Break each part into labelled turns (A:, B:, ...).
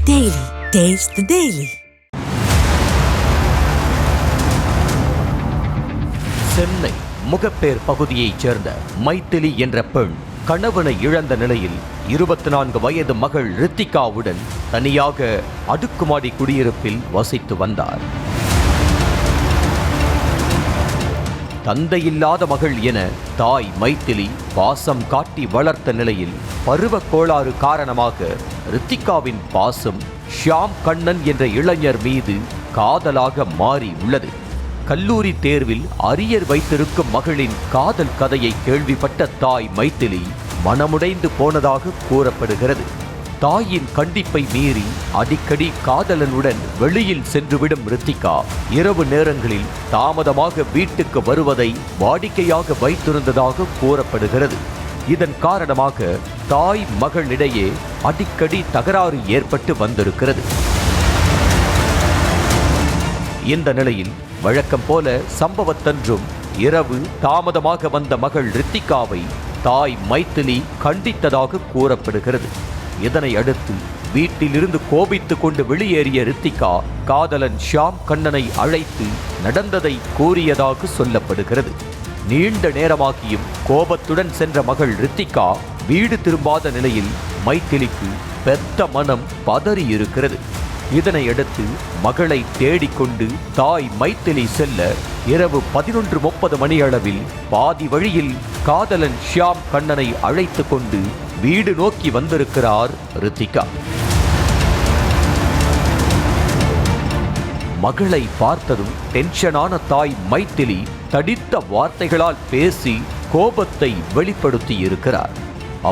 A: Daily. Taste the Daily.
B: Chennai Mogappair பகுதியைச் சேர்ந்த மைத்திலி என்ற பெண் கணவனை இழந்த நிலையில் 24 வயது மகள் ரித்திகாவுடன் தனியாக அடுக்குமாடி குடியிருப்பில் வசித்து வந்தார். தந்தையில்லாத மகள் என தாய் மைத்திலி பாசம் காட்டி வளர்த்த நிலையில் பருவ கோளாறு காரணமாக ரித்திகாவின் பாசம் ஷியாம் கண்ணன் என்ற இளைஞர் மீது காதலாக மாறி உள்ளது. கல்லூரி தேர்வில் அரியர் வைத்திருக்கும் மகளின் காதல் கதையை கேள்விப்பட்ட தாய் மைத்திலி மனமுடைந்து போனதாக கூறப்படுகிறது. தாயின் கண்டிப்பை மீறி அடிக்கடி காதலனுடன் வெளியில் சென்றுவிடும் ரித்திகா இரவு நேரங்களில் தாமதமாக வீட்டுக்கு வருவதை வாடிக்கையாக வைத்திருந்ததாக கூறப்படுகிறது. இதன் காரணமாக தாய் மகளிடையே அடிக்கடி தகராறு ஏற்பட்டு வந்திருக்கிறது. இந்த நிலையில் வழக்கம் போல சம்பவத்தன்றும் இரவு தாமதமாக வந்த மகள் ரித்திகாவை தாய் மைத்திலி கண்டித்ததாக கூறப்படுகிறது. இதனை அடுத்து வீட்டிலிருந்து கோபித்துக் கொண்டு வெளியேறிய ரித்திகா காதலன் ஷியாம் கண்ணனை அழைத்து நடந்ததை கூறியதாக சொல்லப்படுகிறது. நீண்ட நேரமாகியும் கோபத்துடன் சென்ற மகள் ரித்திகா வீடு திரும்பாத நிலையில் மைத்திலிக்கு பெத்த மனம் பதறி இருக்கிறது. இதனையடுத்து மகளை தேடிக்கொண்டு தாய் மைத்திலி செல்ல இரவு 11:30 மணியளவில் பாதி வழியில் காதலன் ஷியாம் கண்ணனை அழைத்து கொண்டு வீடு நோக்கி வந்திருக்கிறார் ரித்திகா. மகளை பார்த்ததும் டென்ஷனான தாய் மைத்திலி தடித்த வார்த்தைகளால் பேசி கோபத்தை வெளிப்படுத்தி இருக்கிறார்.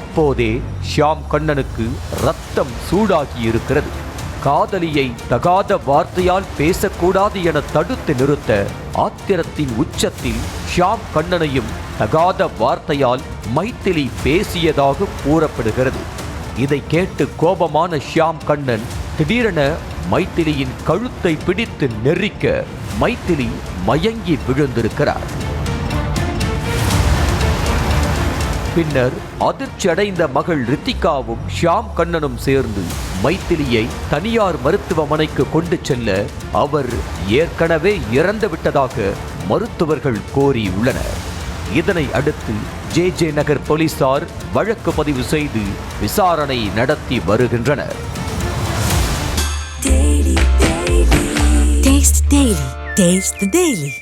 B: அப்போதே ஷியாம் கண்ணனுக்கு ரத்தம் சூடாகி இருக்கிறது. காதலியை தகாத வார்த்தையால் பேசக்கூடாது என தடுத்து நிறுத்த ஆத்திரத்தின் உச்சத்தில் ஷியாம் கண்ணனையும் தகாத வார்த்தையால் மைத்திலி பேசியதாக கூறப்படுகிறது. இதை கேட்டு கோபமான ஷியாம் கண்ணன் திடீரென மைத்திலியின் கழுத்தை பிடித்து நெரிக்க மைத்திலி மயங்கி விழுந்திருக்கிறார். பின்னர் அதிர்ச்சி அடைந்த மகள் ரித்திகாவும் ஷியாம் கண்ணனும் சேர்ந்து மைத்திலியை தனியார் மருத்துவமனைக்கு கொண்டு செல்ல அவர் ஏற்கனவே இறந்துவிட்டதாக மருத்துவர்கள் கூறியுள்ளனர். இதனை அடுத்து JJ நகர் போலீசார் வழக்கு பதிவு செய்து விசாரணை நடத்தி வருகின்றனர்.
A: Taste the Daily.